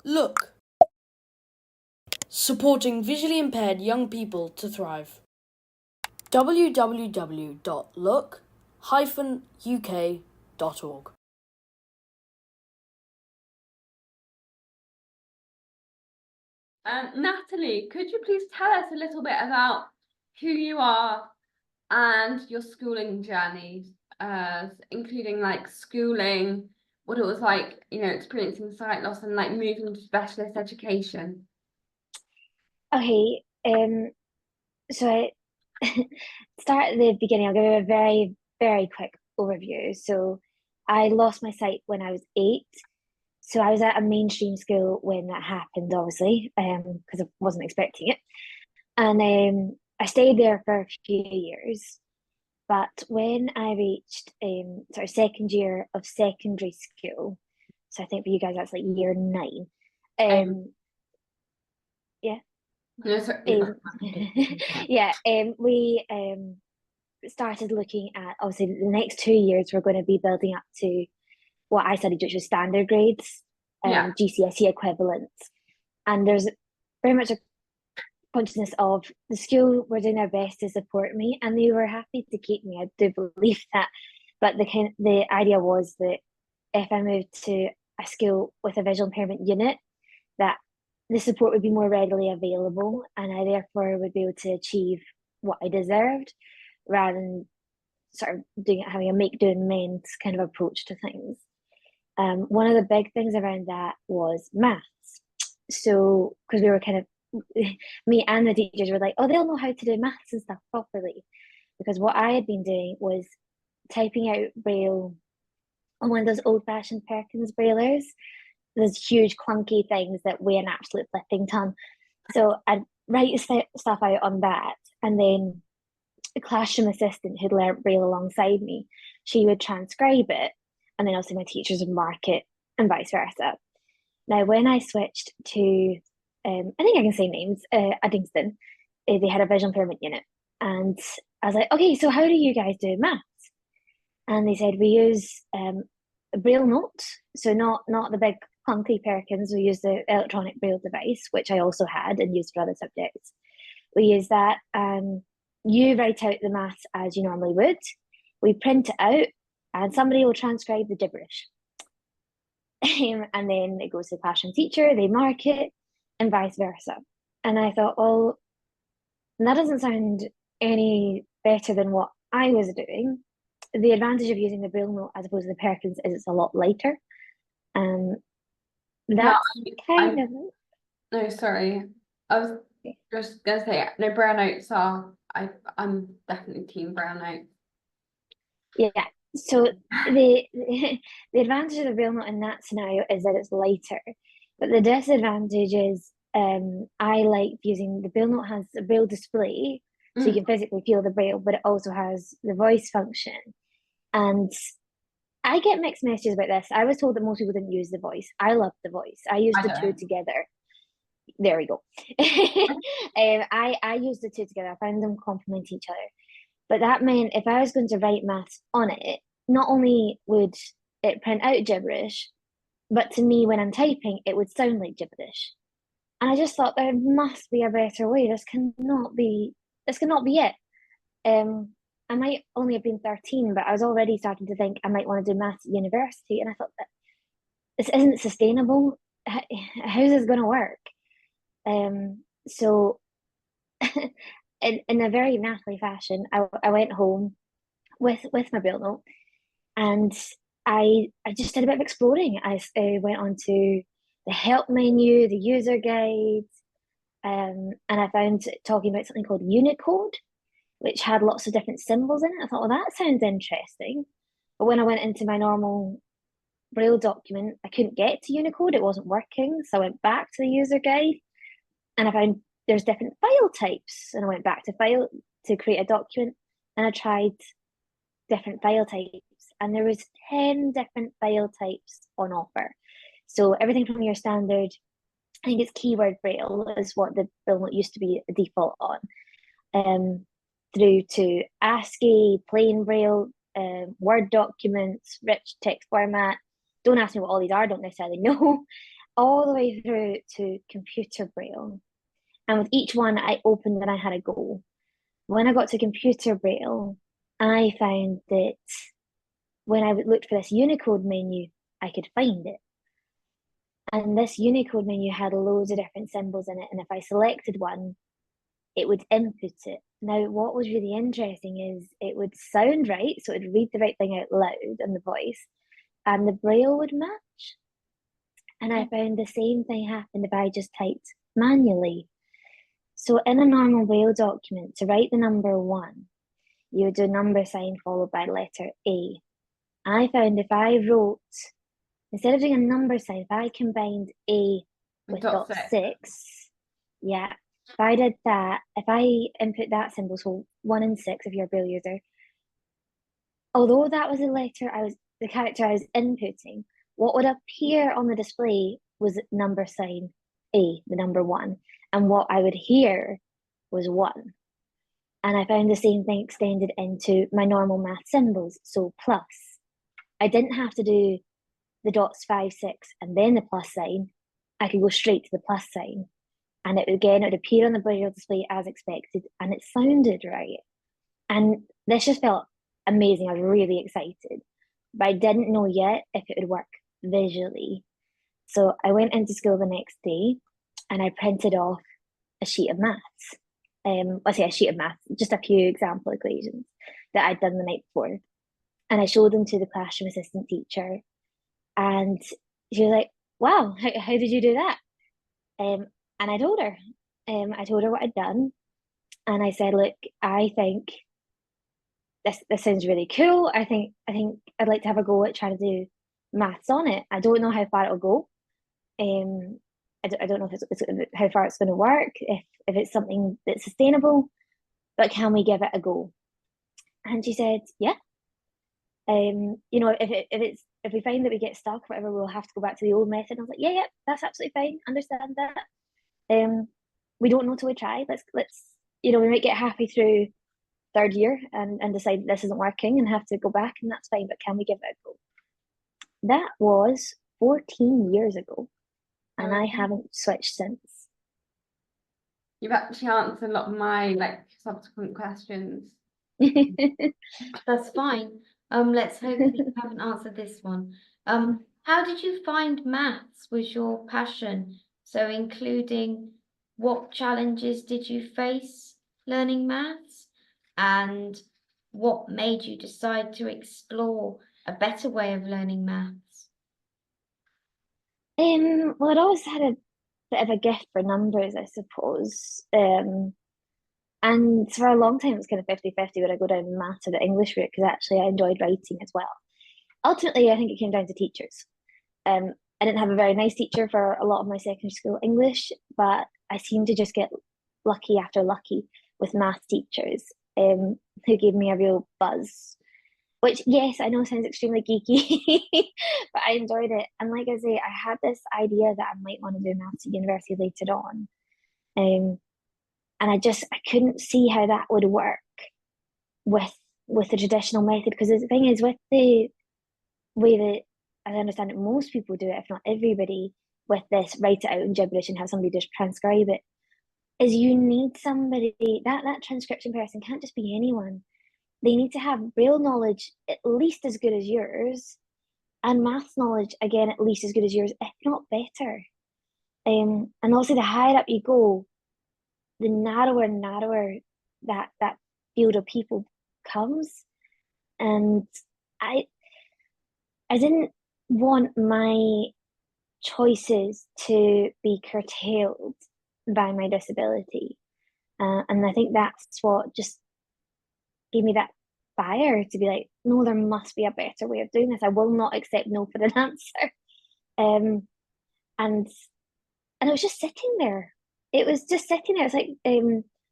Look, supporting visually impaired young people to thrive. www.look-uk.org. Natalie, could you please tell us a little bit about who you are and your schooling journey, including like schooling, what it was like, experiencing sight loss and like moving to specialist education? Okay, so I start at the beginning. I'll give you a very, very quick overview. So I lost my sight when I was 8. So I was at a mainstream school when that happened, obviously, because I wasn't expecting it. And I stayed there for a few years. But when I reached sort of second year of secondary school, so I think for you guys that's like year 9. Yeah. No, sorry. Yeah, we started looking at, obviously the next 2 years we're going to be building up to what I studied, which was standard grades, Yeah. GCSE equivalents. And there's very much a consciousness of the school were doing their best to support me, and they were happy to keep me. I do believe that, but the idea was that if I moved to a school with a visual impairment unit, that the support would be more readily available, and I therefore would be able to achieve what I deserved, rather than sort of having a make do and mend kind of approach to things. One of the big things around that was maths. So, because we were kind of, me and the teachers were like, oh, they'll know how to do maths and stuff properly. Because what I had been doing was typing out Braille on one of those old fashioned Perkins Braillers, those huge clunky things that weigh an absolute flipping ton. So I'd write stuff out on that, and then a classroom assistant who'd learnt Braille alongside me, she would transcribe it, and then also my teachers would mark it, and vice versa. Now, when I switched to, I think I can say names, Uddingston, they had a visual impairment unit, and I was like, okay, so how do you guys do maths? And they said we use a Braille note, so not the big clunky Perkins. We use the electronic Braille device, which I also had and used for other subjects. We use that, and you write out the maths as you normally would. We print it out, and somebody will transcribe the gibberish. And then it goes to the classroom teacher, they mark it, and vice versa. And I thought, well, that doesn't sound any better than what I was doing. The advantage of using the Braille note as opposed to the Perkins is it's a lot lighter. That's kind of it. No, sorry. I was just gonna say no, Braille notes are I'm definitely team Braille notes. Yeah. So the advantage of the Braille note in that scenario is that it's lighter. But the disadvantage is I like using the Braille note has a Braille display, so you can physically feel the Braille, but it also has the voice function. And I get mixed messages about this. I was told that most people didn't use the voice. I loved the voice. I used the two together. There we go. I used the two together. I found them complement each other. But that meant if I was going to write maths on it, not only would it print out gibberish, but to me, when I'm typing, it would sound like gibberish. And I just thought there must be a better way. This cannot be it. I might only have been 13, but I was already starting to think I might want to do maths at university. And I thought that this isn't sustainable. How's this going to work? So in a very Natalie fashion, I went home with my Braille note, and I just did a bit of exploring. I went on to the help menu, the user guides, and I found talking about something called Unicode, which had lots of different symbols in it. I thought, well, that sounds interesting. But when I went into my normal Braille document, I couldn't get to Unicode. It wasn't working. So I went back to the user guide, and I found there's different file types. And I went back to file to create a document, and I tried different file types. And there was 10 different file types on offer. So everything from your standard, I think it's keyword Braille is what the Braille note used to be a default on. Through to ASCII, plain Braille, Word documents, rich text format. Don't ask me what all these are, I don't necessarily know. all the way through to computer Braille. And with each one, I opened and I had a go. When I got to computer Braille, I found that when I looked for this Unicode menu, I could find it. And this Unicode menu had loads of different symbols in it. And if I selected one, it would input it. Now, what was really interesting is it would sound right, so it would read the right thing out loud in the voice, and the Braille would match. And I found the same thing happened if I just typed manually. So in a normal Braille document, to write the number 1, you would do a number sign followed by letter A. I found if I wrote, instead of doing a number sign, if I combined A with dot 6, yeah, if I did that, if I input that symbol, so 1 and 6 if you're a Braille user, although that was the character I was inputting, what would appear on the display was number sign A, the number 1, and what I would hear was 1. And I found the same thing extended into my normal math symbols, so plus. I didn't have to do the dots 5, 6, and then the plus sign. I could go straight to the plus sign. And it would appear on the Braille display as expected, and it sounded right. And this just felt amazing. I was really excited, but I didn't know yet if it would work visually. So I went into school the next day and I printed off a sheet of maths. A sheet of maths, just a few example equations that I'd done the night before. And I showed them to the classroom assistant teacher. And she was like, wow, how did you do that? And I told her. I told her what I'd done. And I said, look, I think this sounds really cool. I think I'd like to have a go at trying to do maths on it. I don't know how far it'll go. I don't know if it's how far it's going to work, if it's something that's sustainable, but can we give it a go? And she said, yeah. If we find that we get stuck, whatever, we'll have to go back to the old method. And I was like, yeah, that's absolutely fine. Understand that. We don't know till we try. Let's we might get halfway through 3rd year and decide this isn't working and have to go back, and that's fine. But can we give it a go? That was 14 years ago, and I haven't switched since. You've actually answered a lot of my subsequent questions. That's fine. Let's hope you haven't answered this one. How did you find maths was your passion? So including what challenges did you face learning maths, and what made you decide to explore a better way of learning maths? Well, I'd always had a bit of a gift for numbers, I suppose. And for a long time, it was kind of 50-50 would I go down maths or the English route, because actually I enjoyed writing as well. Ultimately, I think it came down to teachers. I didn't have a very nice teacher for a lot of my secondary school English, but I seemed to just get lucky after lucky with maths teachers who gave me a real buzz. Which, yes, I know sounds extremely geeky, but I enjoyed it. And like I say, I had this idea that I might want to do maths at university later on. And I couldn't see how that would work with the traditional method, because the thing is, with the way that, as I understand it, most people do it, if not everybody, with this write it out in gibberish and have somebody just transcribe it, is you need somebody, that transcription person can't just be anyone. They need to have Braille knowledge at least as good as yours, and maths knowledge, again, at least as good as yours, if not better. And also, the higher up you go, the narrower and narrower that field of people comes. And I didn't want my choices to be curtailed by my disability. And I think that's what just gave me that fire to be like, no, there must be a better way of doing this. I will not accept no for an answer. And it was just sitting there. It was just sitting there. It's like,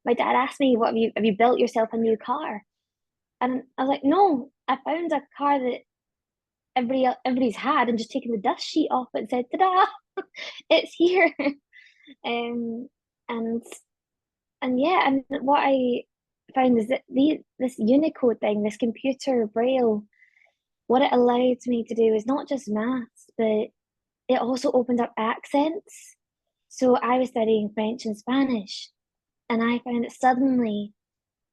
my dad asked me, "What have you built yourself a new car?" And I was like, "No, I found a car that everybody's had, and just taken the dust sheet off it and said, ta-da, it's here." And yeah, and what I found is that this Unicode thing, this computer Braille, what it allowed me to do is not just maths, but it also opened up accents. So I was studying French and Spanish, and I found that suddenly,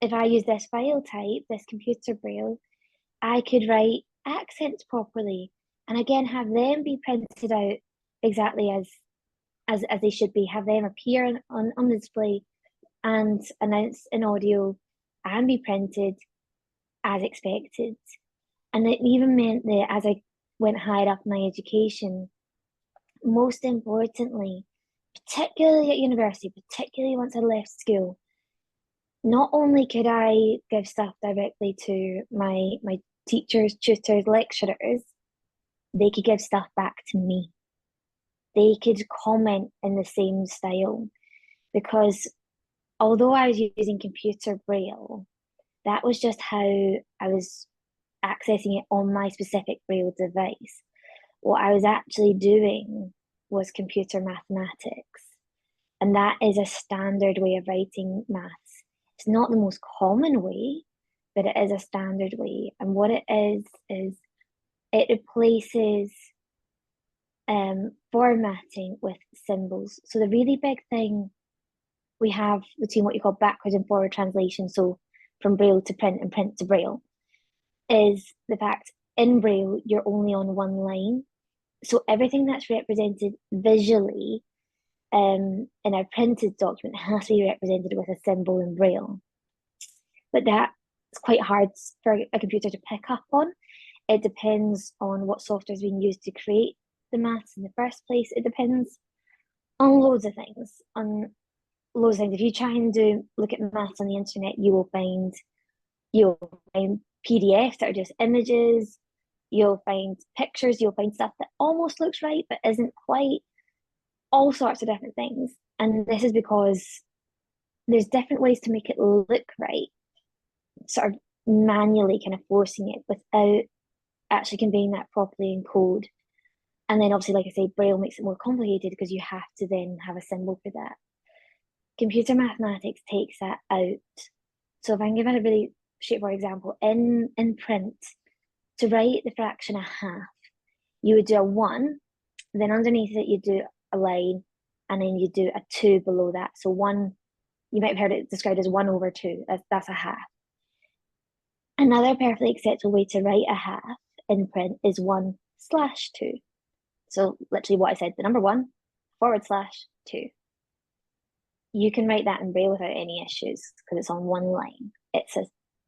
if I use this file type, this computer braille, I could write accents properly, and again have them be printed out exactly as they should be, have them appear on the display and announced in audio and be printed as expected. And it even meant that as I went higher up in my education, most importantly, particularly at university, particularly once I left school, not only could I give stuff directly to my teachers, tutors, lecturers, they could give stuff back to me. They could comment in the same style, because although I was using computer braille, that was just how I was accessing it on my specific braille device. What I was actually doing was computer mathematics, and that is a standard way of writing maths. It's not the most common way, but it is a standard way. And what it is it replaces formatting with symbols. So the really big thing we have between what you call backwards and forward translation, so from Braille to print and print to Braille, is the fact in Braille you're only on one line. So everything that's represented visually in a printed document has to be represented with a symbol in Braille. But that's quite hard for a computer to pick up on. It depends on what software is being used to create the maths in the first place. It depends on loads of things. If you try and look at maths on the internet, you'll find PDFs that are just images. You'll find pictures. You'll find stuff that almost looks right but isn't quite. All sorts of different things, and this is because there's different ways to make it look right, sort of manually kind of forcing it without actually conveying that properly in code. And then obviously, like I say, Braille makes it more complicated because you have to then have a symbol for that. Computer mathematics takes that out. So if I can give it a really straightforward example, in print, to write the fraction a half, you would do a 1, then underneath it you do a line, and then you do a 2 below that. So 1, you might have heard it described as 1/2. That's a half. Another perfectly acceptable way to write a half in print is 1/2. So literally what I said, the number 1/2. You can write that in Braille without any issues because it's on one line.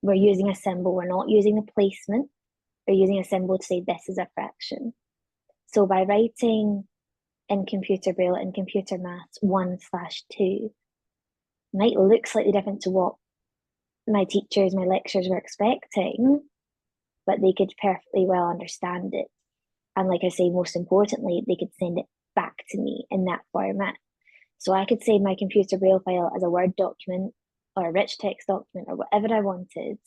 We're using a symbol, we're not using a placement, we're using a symbol to say this is a fraction. So by writing in computer Braille and computer maths 1/2 might look slightly different to what my teachers, my lecturers were expecting, but they could perfectly well understand it. And like I say, most importantly, they could send it back to me in that format. So I could save my computer Braille file as a Word document or a rich text document or whatever I wanted,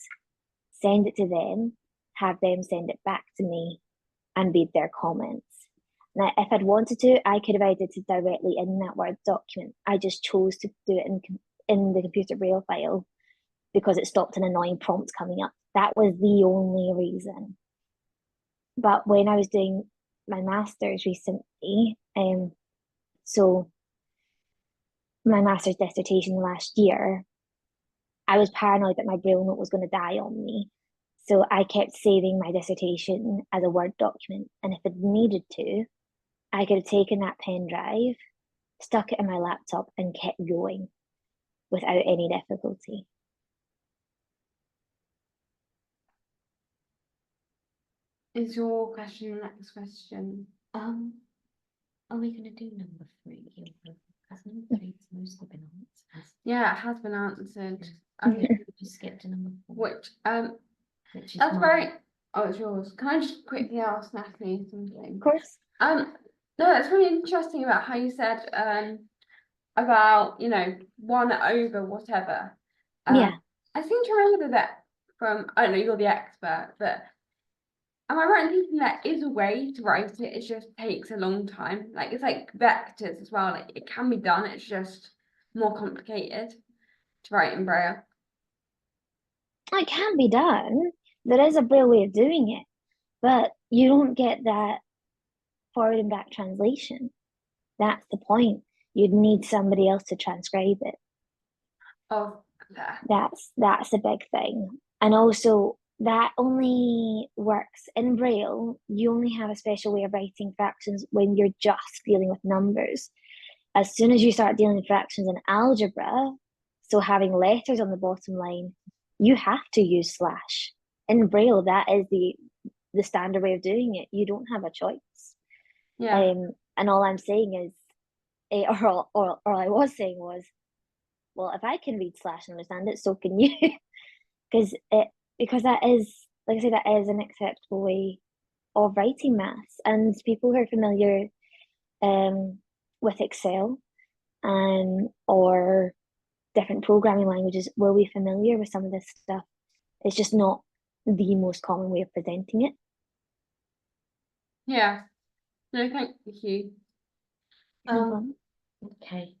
send it to them, have them send it back to me and read their comments. Now, if I'd wanted to, I could have edited directly in that Word document. I just chose to do it in the computer Braille file because it stopped an annoying prompt coming up. That was the only reason. But when I was doing my master's recently, so my master's dissertation last year, I was paranoid that my Braille note was going to die on me. So I kept saving my dissertation as a Word document. And if it needed to, I could have taken that pen drive, stuck it in my laptop, and kept going without any difficulty. Is your question the next question? Are we going to do number 3? Has number 3 mostly been answered? Yeah, it has been answered. We skip to number 4. Which Which is that's mine. very. Oh, it's yours. Can I just quickly ask Natalie something? Of course. No, it's really interesting about how you said about 1 over whatever. Yeah. I seem to remember that from, I don't know, you're the expert, but am I right in thinking there is a way to write it? It just takes a long time. Like it's like vectors as well. Like it can be done. It's just more complicated to write in Braille. It can be done. There is a Braille way of doing it, but you don't get that forward and back translation. That's the point. You'd need somebody else to transcribe it. Oh, yeah. That's a big thing. And also that only works in Braille. You only have a special way of writing fractions when you're just dealing with numbers. As soon as you start dealing with fractions in algebra, so having letters on the bottom line, you have to use slash. In Braille, that is the standard way of doing it. You don't have a choice. Yeah. And all I'm saying is, or all I was saying was, well, if I can read slash and understand it, so can you. because that is, like I say, that is an acceptable way of writing maths. And people who are familiar with Excel or different programming languages will be familiar with some of this stuff. It's just not the most common way of presenting it. Yeah. No, thank you. Okay.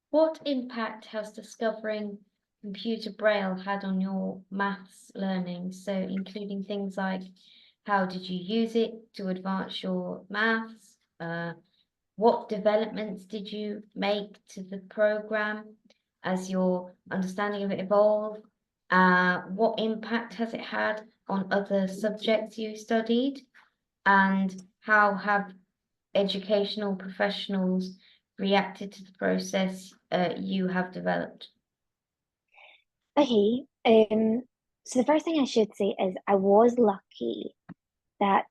What impact has discovering computer Braille had on your maths learning? So including things like how did you use it to advance your maths? What developments did you make to the program as your understanding of it evolved? What impact has it had on other subjects you studied? And how have educational professionals reacted to the process you have developed? Okay, so the first thing I should say is I was lucky that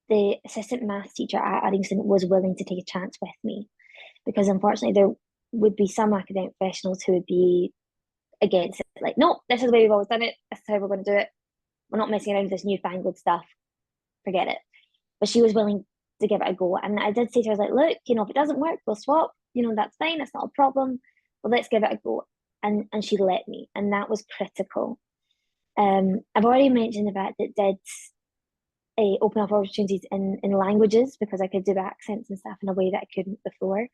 the assistant maths teacher at Addington was willing to take a chance with me, because unfortunately there would be some academic professionals who would be against it, like, no, this is the way we've always done it, this is how we're going to do it, we're not messing around with this newfangled stuff, forget it. But she was willing to give it a go, and I did say to her, I was like, look, if it doesn't work, we'll swap, that's fine, that's not a problem, but let's give it a go. And she let me, and that was critical. I've already mentioned the fact that it did open up opportunities in languages, because I could do accents and stuff in a way that I couldn't before.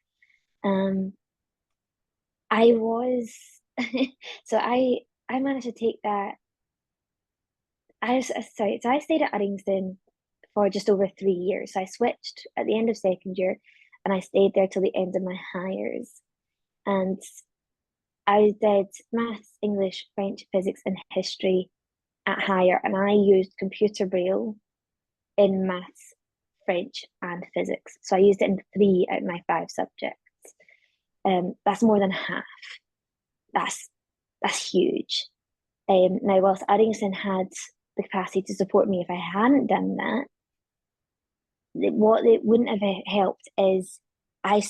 I was so I managed to take that. So I stayed at Addington for just over 3 years. So I switched at the end of second year, and I stayed there till the end of my hires. And I did maths, English, French, physics, and history at higher, and I used computer Braille in maths, French, and physics. So I used it in 3 out of my 5 subjects. That's more than half. That's huge. Now, whilst Addington had the capacity to support me if I hadn't done that, what it wouldn't have helped is I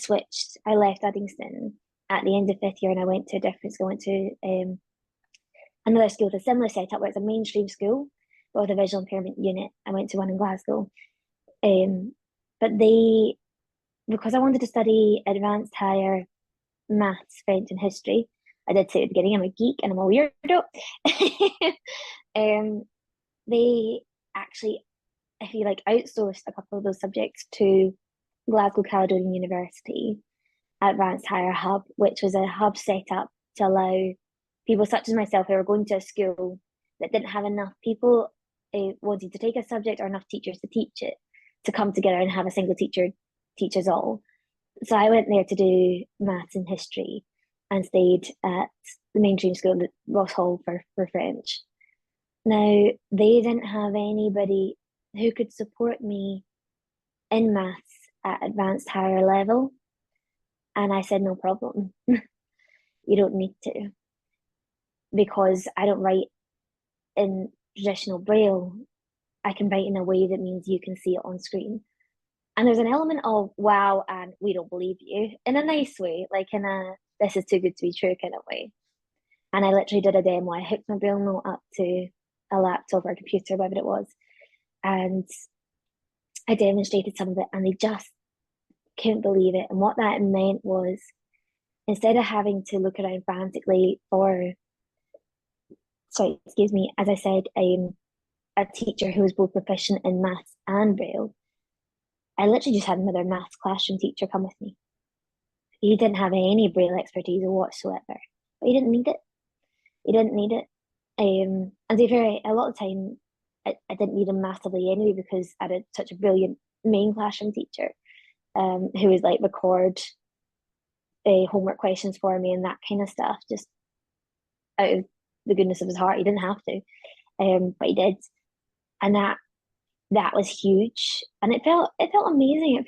left Addington at the end of 5th year, and I went to a different school. I went to another school with a similar setup where it's a mainstream school but with a visual impairment unit. I went to one in Glasgow. But because I wanted to study advanced higher maths, French, and history, I did say at the beginning, I'm a geek and I'm a weirdo. They actually, if you like, outsourced a couple of those subjects to Glasgow Caledonian University Advanced Higher Hub, which was a hub set up to allow people such as myself who were going to a school that didn't have enough people wanting to take a subject or enough teachers to teach it, to come together and have a single teacher teach us all. So I went there to do maths and history, and stayed at the mainstream school at Ross Hall for French. Now, they didn't have anybody who could support me in maths at advanced higher level. And I said, no problem. You don't need to. Because I don't write in traditional Braille. I can write in a way that means you can see it on screen. And there's an element of wow and we don't believe you in a nice way, like in a this is too good to be true kind of way. And I literally did a demo. I hooked my Braille note up to a laptop or a computer, whatever it was, and I demonstrated some of it, and they just couldn't believe it. And what that meant was, instead of having to look around frantically for, as I said, a teacher who was both proficient in maths and Braille, I literally just had another maths classroom teacher come with me. He didn't have any Braille expertise whatsoever, but he didn't need it. He didn't need it. And to be fair, a lot of time, I didn't need him massively anyway, because I had such a brilliant main classroom teacher, who would like record homework questions for me and that kind of stuff, just out of the goodness of his heart. He didn't have to, but he did, and that was huge, and it felt amazing.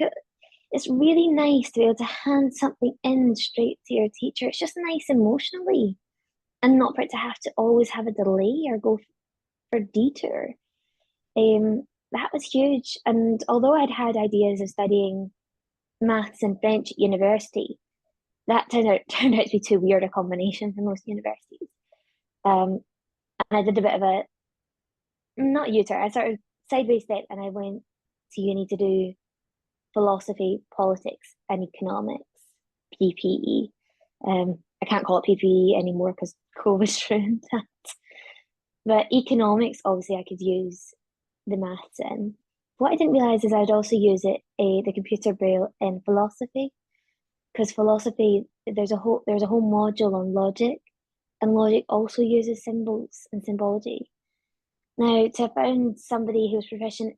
It's really nice to be able to hand something in straight to your teacher. It's just nice emotionally, and not for it to have to always have a delay or go for a detour. That was huge. And although I'd had ideas of studying maths and French at university, that turned out to be too weird a combination for most universities. And I did a bit of a not U-turn, I sort of sideways step, and I went to uni to do philosophy, politics, and economics, PPE. I can't call it PPE anymore because COVID's ruined that. But economics, obviously, I could use the maths in. What I didn't realize is I'd also use it, the computer braille, in philosophy, because philosophy there's a whole module on logic, and logic also uses symbols and symbology. Now, to have found somebody who's proficient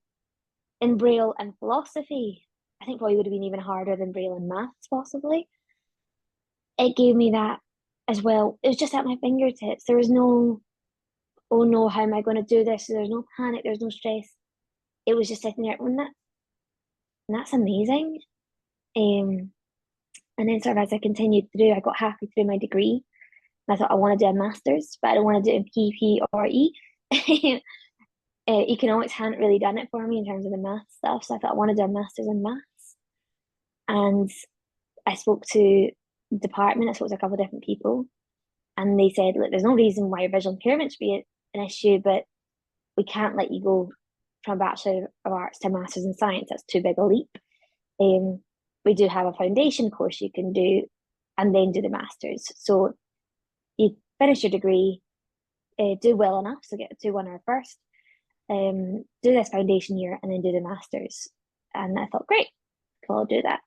in braille and philosophy, I think probably would have been even harder than braille and maths, possibly. It gave me that as well. It was just at my fingertips. There was no, oh no, how am I going to do this? There's no panic, there's no stress. It was just sitting there, and that's amazing. And then sort of as I continued through, I got halfway through my degree. And I thought I want to do a master's, but I don't want to do it in PP or E. Economics hadn't really done it for me in terms of the math stuff, so I thought I want to do a master's in maths. And I spoke to the department, I spoke to a couple of different people, and they said, look, there's no reason why your visual impairment should be an issue, but we can't let you go from Bachelor of Arts to Masters in Science. That's too big a leap. We do have a foundation course you can do and then do the Masters. So you finish your degree, do well enough, so get a 2-1 or first, do this foundation year and then do the Masters. And I thought, great, cool, I'll do that.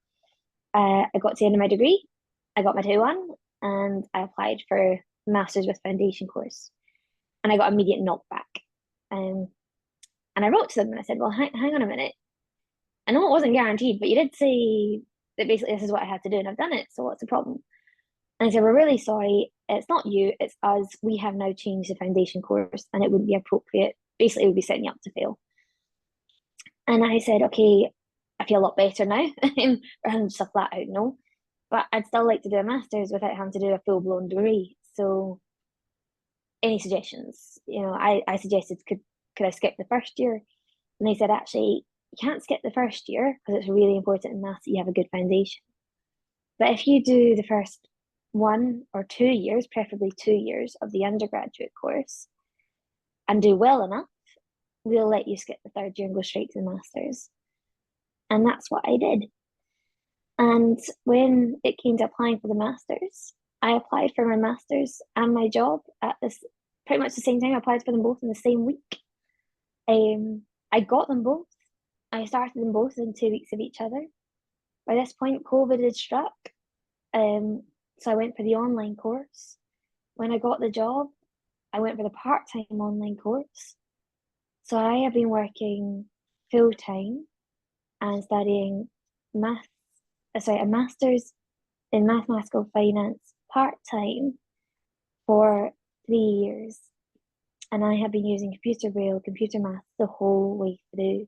I got to the end of my degree, I got my 2-1, and I applied for Masters with Foundation course. And I got immediate knockback. And I wrote to them and I said, well, hang on a minute. I know it wasn't guaranteed, but you did say that basically this is what I had to do and I've done it, so what's the problem? And I said, we're really sorry, it's not you, it's us. We have now changed the foundation course and it wouldn't be appropriate. Basically, it would be setting you up to fail. And I said, okay, I feel a lot better now, rather than just a flat out no. But I'd still like to do a master's without having to do a full-blown degree. So any suggestions? I suggested, could I skip the first year? And they said, actually, you can't skip the first year because it's really important in maths that you have a good foundation. But if you do the first 1 or 2 years, preferably 2 years of the undergraduate course, and do well enough, we'll let you skip the third year and go straight to the Masters. And that's what I did. And when it came to applying for the Masters, I applied for my Masters and my job at pretty much the same time. I applied for them both in the same week. I got them both. I started them both in 2 weeks of each other. By this point, COVID had struck. So I went for the online course. When I got the job, I went for the part-time online course. So I have been working full-time and studying a master's in mathematical finance part-time for 3 years. And I have been using computer braille, computer math the whole way through.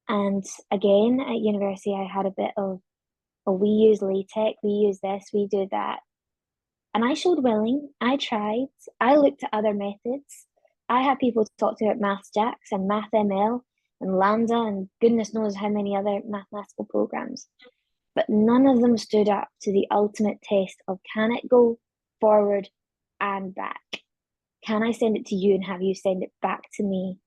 And again, at university, I had a bit of, we use LaTeX, we use this, we do that. And I showed willing, I tried, I looked at other methods. I had people talk to about MathJax and MathML and Lambda and goodness knows how many other mathematical programs. But none of them stood up to the ultimate test of, can it go forward and back? Can I send it to you and have you send it back to me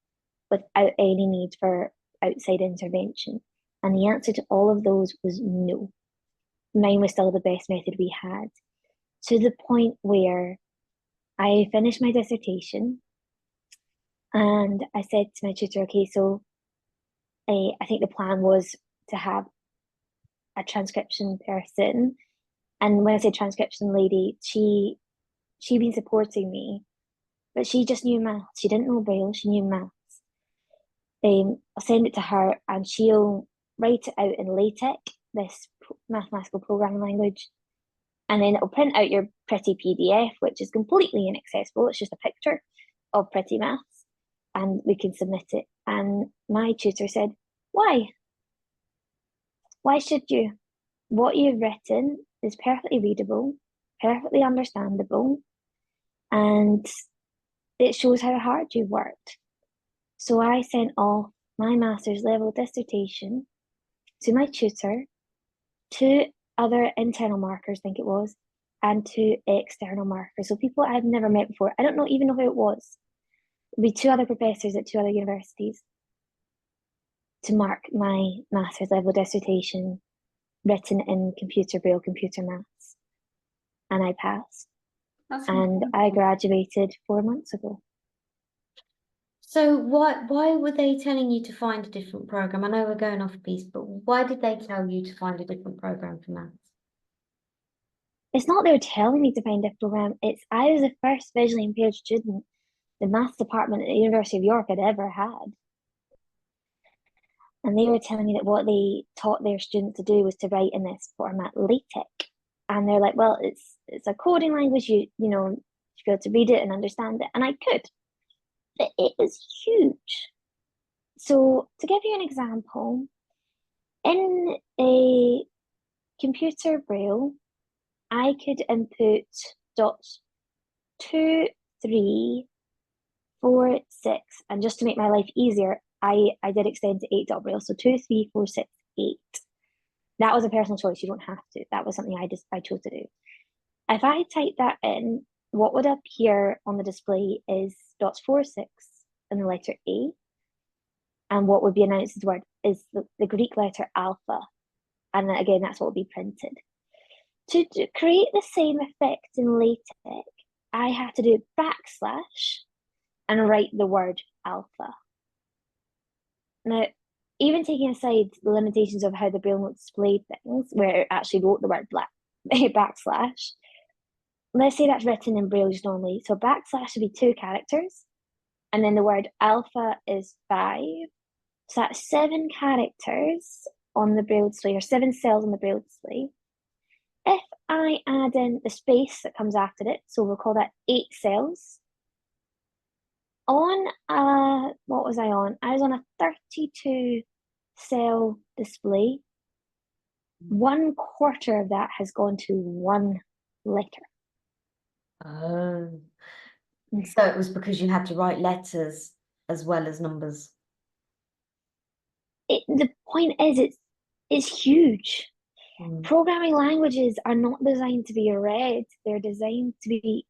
without any need for outside intervention? And the answer to all of those was no. Mine was still the best method we had, to the point where I finished my dissertation and I said to my tutor, okay, so I think the plan was to have a transcription person. And when I say transcription lady, she'd been supporting me, but she just knew maths. She didn't know Braille, she knew maths. I'll send it to her and she'll write it out in LaTeX, this mathematical programming language. And then it'll print out your pretty PDF, which is completely inaccessible. It's just a picture of pretty maths, and we can submit it. And my tutor said, why? Why should you? What you've written is perfectly readable, perfectly understandable, and it shows how hard you've worked. So I sent off my master's level dissertation to my tutor, to other internal markers, I think it was, and to external markers. So people I've never met before. I don't even know who it was. It'd be two other professors at two other universities to mark my master's level dissertation written in computer Braille, computer maths. And I passed. That's And I wonderful. graduated 4 months ago. So why were they telling you to find a different program? I know we're going off piece, but why did they tell you to find a different program for maths? It's not they were telling me to find a program, it's I was the first visually impaired student the maths department at the University of York had ever had. And they were telling me that what they taught their students to do was to write in this format LaTeX. And they're like, well, it's a coding language, you know, you should be able to read it and understand it. And I could. But it was huge. So to give you an example, in a computer Braille, I could input dots 2, 3, 4, 6, and just to make my life easier, I did extend to 8 dot Braille. So 2, 3, 4, 6, 8. That was a personal choice. You don't have to. That was something I chose to do. If I type that in, what would appear on the display is dots 4, 6, and the letter A. And what would be announced as the word is the Greek letter alpha. And again, that's what will be printed. To create the same effect in LaTeX, I had to do backslash and write the word alpha. Now, even taking aside the limitations of how the Braille note displayed things, where it actually wrote the word backslash, let's say that's written in Braille just normally. So backslash would be 2 characters, and then the word alpha is 5. So that's 7 characters on the Braille display, or 7 cells on the Braille display. If I add in the space that comes after it, so we'll call that 8 cells. On what was I on? I was on a 32 cell display. 1/4 of that has gone to 1 letter. Oh, so it was because you had to write letters as well as numbers. The point is, it's huge. Programming languages are not designed to be read. They're designed to be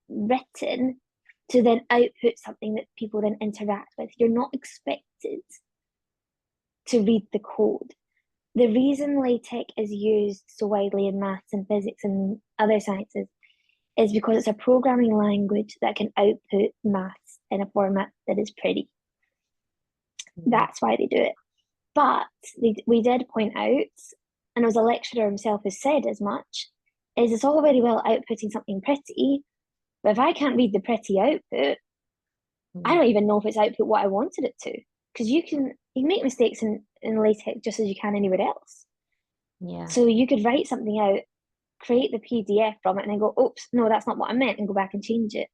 written to then output something that people then interact with. You're not expected to read the code. The reason LaTeX is used so widely in maths and physics and other sciences is because it's a programming language that can output maths in a format that is pretty. That's why they do it. But we did point out, and it was a lecturer himself who said as much, is it's all very well outputting something pretty, but if I can't read the pretty output, I don't even know if it's output what I wanted it to. Because you can make mistakes in LaTeX just as you can anywhere else. Yeah. So you could write something out, create the PDF from it, and then go, oops, no, that's not what I meant, and go back and change it.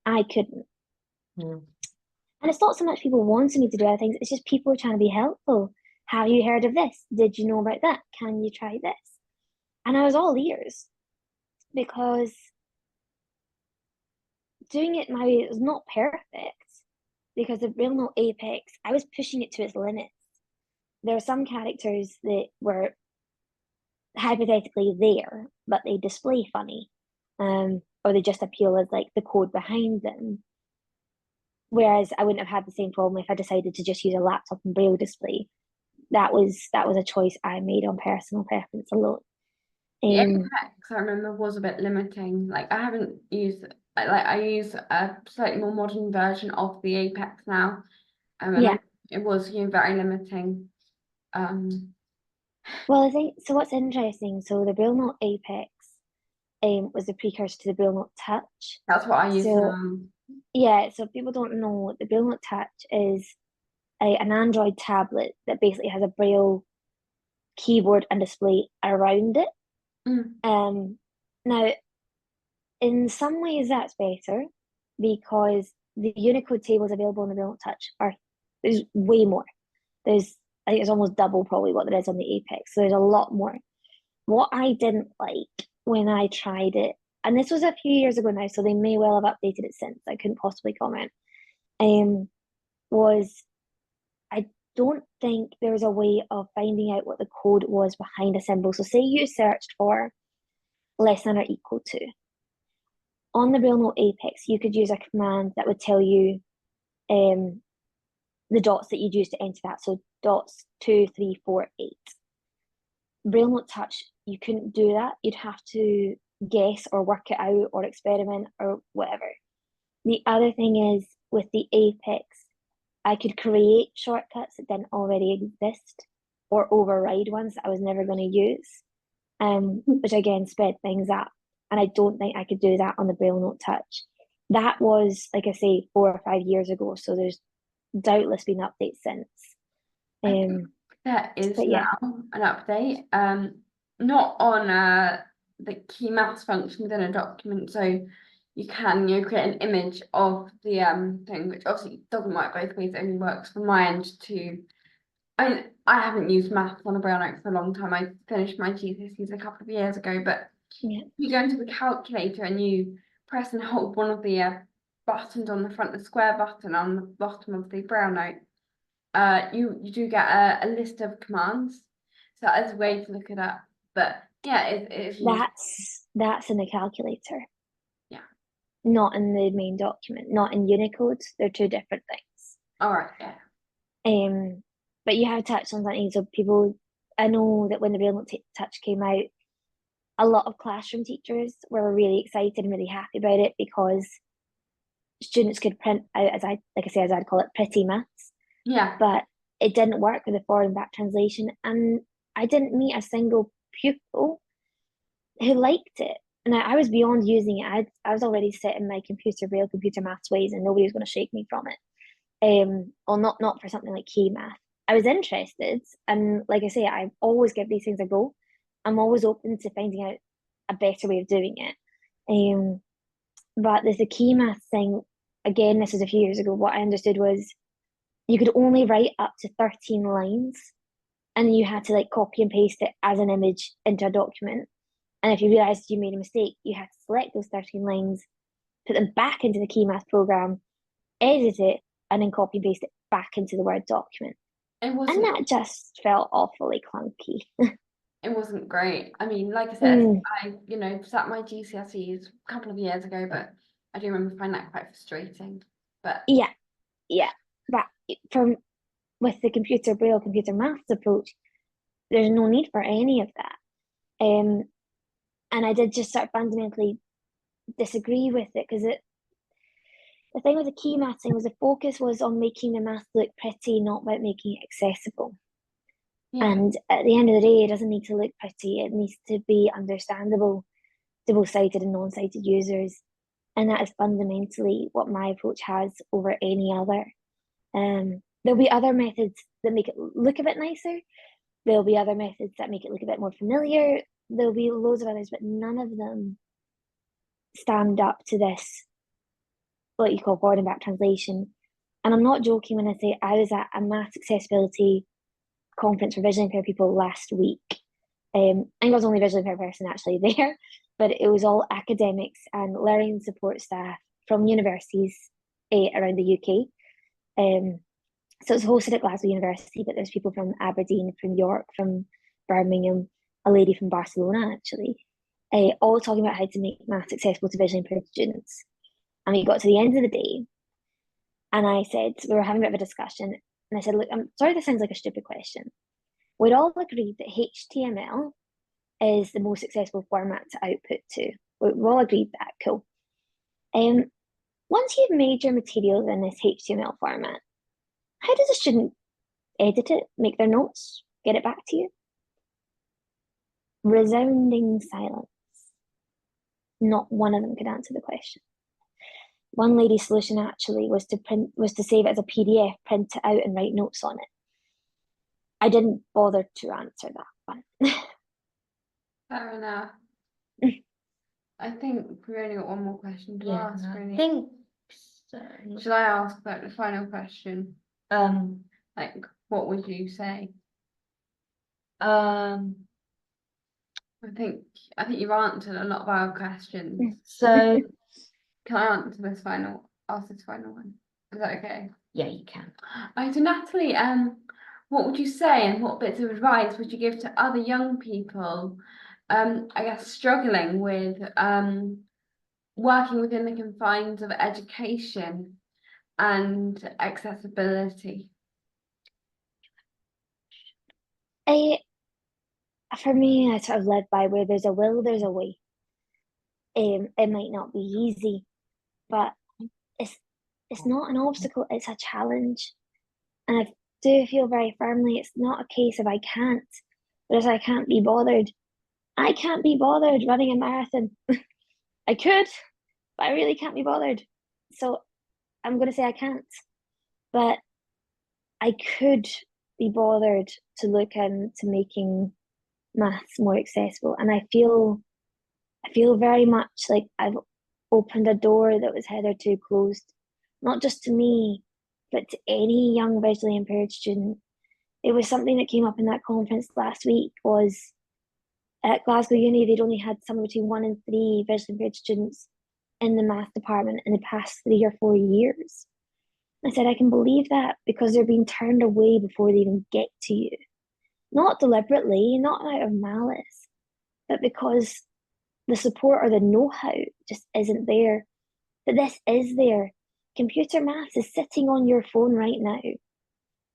I couldn't. And it's not so much people wanting me to do other things, it's just people trying to be helpful. Have you heard of this? Did you know about that? Can you try this? And I was all ears, because doing it my way was not perfect, because the Braille Note Apex, I was pushing it to its limits. There are some characters that were hypothetically there, but they display funny, or they just appeal as like the code behind them. Whereas I wouldn't have had the same problem if I decided to just use a laptop and Braille display. That was a choice I made on personal preference alone. The Apex, I remember, was a bit limiting. Like I haven't used, I use a slightly more modern version of the Apex now. And Yeah. it was, very limiting. Well, I think so. What's interesting, so the Braille Note Apex was the precursor to the Braille Note Touch. That's what I use So now. Yeah, so if people don't know, the Braille Note Touch is an Android tablet that basically has a Braille keyboard and display around it. Mm. Now, in some ways, that's better because the Unicode tables available on the Braille Note Touch there's way more. I think it's almost double probably what there is on the Apex. So there's a lot more. What I didn't like when I tried it, and this was a few years ago now, so they may well have updated it since. I couldn't possibly comment. Was I don't think there was a way of finding out what the code was behind a symbol. So say you searched for less than or equal to. On the Braille Note Apex, you could use a command that would tell you the dots that you'd use to enter that. So dots 2, 3, 4, 8. Braille Note Touch, you couldn't do that. You'd have to guess or work it out or experiment or whatever. The other thing is with the Apex, I could create shortcuts that didn't already exist or override ones that I was never going to use, which again sped things up. And I don't think I could do that on the Braille Note Touch. That was, like I say, 4 or 5 years ago. So there's doubtless been updates since. There is but yeah. now an update, not on the key maths function within a document, so you can create an image of the thing, which obviously doesn't work both ways. It only works from my end to. I mean, I haven't used maths on a Braille note for a long time. I finished my GCSEs a couple of years ago, but Yeah. you go into the calculator and you press and hold one of the buttons on the front, the square button on the bottom of the Braille note. You do get a list of commands, so as a way to look it up. But yeah, it's that's in the calculator. Yeah. Not in the main document, not in Unicode. They're two different things. All right. Yeah. But you have touched on something. So people, I know that when the Braille Note Touch came out, a lot of classroom teachers were really excited and really happy about it because students could print out, as I'd call it, pretty maths. Yeah. But it didn't work with the forward and back translation, and I didn't meet a single pupil who liked it. And I was beyond using it. I was already set in my computer Braille, computer maths ways, and nobody was going to shake me from it. Or not for something like key math. I was interested, and like I say, I always give these things a go. I'm always open to finding out a better way of doing it. But there's the key math thing. Again, this was a few years ago. What I understood was you could only write up to 13 lines, and you had to like copy and paste it as an image into a document. And if you realized you made a mistake, you had to select those 13 lines, put them back into the key math program, edit it, and then copy and paste it back into the Word document. And that just felt awfully clunky. It wasn't great. I mean, like I said, I sat my GCSEs a couple of years ago, but I do remember finding that quite frustrating. But yeah. But with the computer Braille, computer maths approach, there's no need for any of that. And I did just sort of fundamentally disagree with it because the thing with the key math thing was the focus was on making the math look pretty, not about making it accessible. yeah. And at the end of the day, it doesn't need to look pretty. It needs to be understandable to both sighted and non-sighted users. And that is fundamentally what my approach has over any other. There'll be other methods that make it look a bit nicer. There'll be other methods that make it look a bit more familiar. There'll be loads of others, but none of them stand up to this, what you call forward and back translation. And I'm not joking when I say I was at a math accessibility conference for visually impaired people last week. I think I was the only visually impaired person actually there, but it was all academics and learning support staff from universities around the UK. So it's hosted at Glasgow University, but there's people from Aberdeen, from York, from Birmingham, a lady from Barcelona actually, all talking about how to make maths accessible to visually impaired students. And we got to the end of the day, and I said, we were having a bit of a discussion, and I said, look, I'm sorry this sounds like a stupid question. We'd all agreed that HTML is the most accessible format to output to. We've all agreed that, cool. Once you've made your materials in this HTML format, how does a student edit it, make their notes, get it back to you? Resounding silence. Not one of them could answer the question. one lady's solution actually was to save it as a PDF, print it out, and write notes on it. I didn't bother to answer that one. Fair enough. I think we only got one more question to Yeah, ask, I really. think so. Should I ask like the final question? Like, what would you say? I think you've answered a lot of our questions. so Can I answer this ask this final one? Is that okay? yeah, you can. So Natalie, what would you say and what bits of advice would you give to other young people, I guess struggling with working within the confines of education and accessibility? For me, I sort of led by where there's a will, there's a way. It might not be easy, but it's not an obstacle, it's a challenge. And I do feel very firmly it's not a case of I can't, but as I can't be bothered. I can't be bothered running a marathon. I could, but I really can't be bothered. So I'm going to say I can't. But I could be bothered to look into making maths more accessible. And I feel very much like I've opened a door that was hitherto closed, not just to me, but to any young visually impaired student. It was something that came up in that conference last week. Was at Glasgow Uni, they'd only had somewhere between 1 and 3 visually impaired students in the math department in the past 3 or 4 years. I said, I can believe that because they're being turned away before they even get to you. Not deliberately, not out of malice, but because the support or the know-how just isn't there. But this is there. Computer maths is sitting on your phone right now.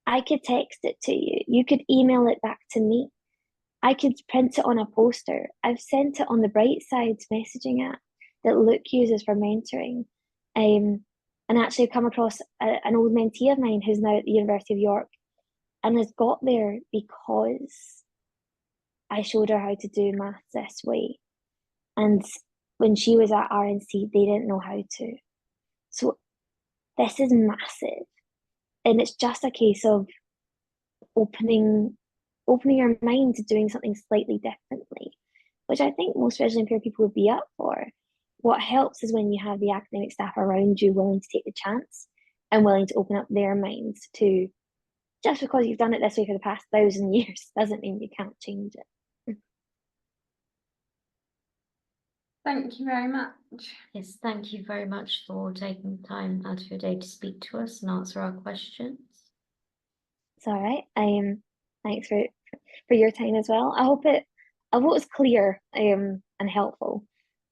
I could text it to you. You could email it back to me. I could print it on a poster. I've sent it on the Bright Sides messaging app that Luke uses for mentoring. And actually come across an old mentee of mine who's now at the University of York and has got there because I showed her how to do maths this way. And when she was at RNC, they didn't know how to. So this is massive. And it's just a case of opening your mind to doing something slightly differently, which I think most visually impaired people would be up for. What helps is when you have the academic staff around you willing to take the chance and willing to open up their minds to, just because you've done it this way for the past 1,000 years doesn't mean you can't change it. Thank you very much. Yes, thank you very much for taking time out of your day to speak to us and answer our questions. It's all right. Thanks for your time as well. I hope it was clear and helpful.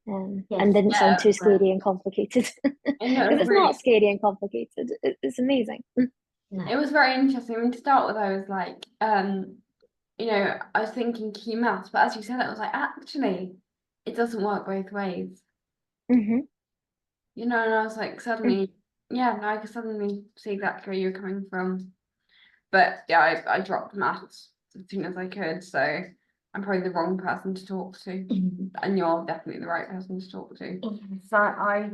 And didn't sound too scary and complicated. Because it's not scary and complicated. It's amazing. No. It was very interesting. I mean, to start with, I was like, you know, I was thinking key maths, but as you said it, I was like, actually, it doesn't work both ways. Mm-hmm. You know, and I was like, suddenly, yeah, now I can suddenly see exactly where you're coming from. But yeah, I dropped maths as soon as I could, so I'm probably the wrong person to talk to, and you're definitely the right person to talk to. So I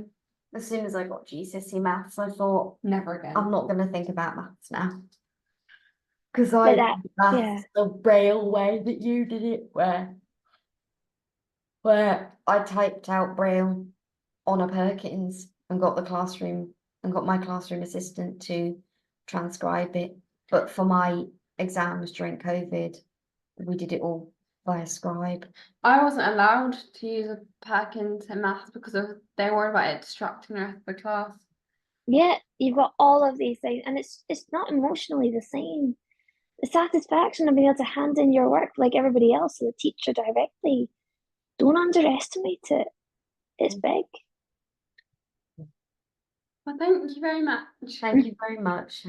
as soon as I got GCSE maths, I thought, Never again. I'm not going to think about maths now. Because I did maths the Braille way that you did it, where I typed out Braille on a Perkins and got my classroom assistant to transcribe it. But for my exams during COVID, we did it all via Scribe. I wasn't allowed to use a Perkins in maths because they were worried about it distracting the rest of the class. Yeah, you've got all of these things, and it's not emotionally the same. The satisfaction of being able to hand in your work like everybody else to the teacher directly. Don't underestimate it. It's big. Well, thank you very much. Thank you very much.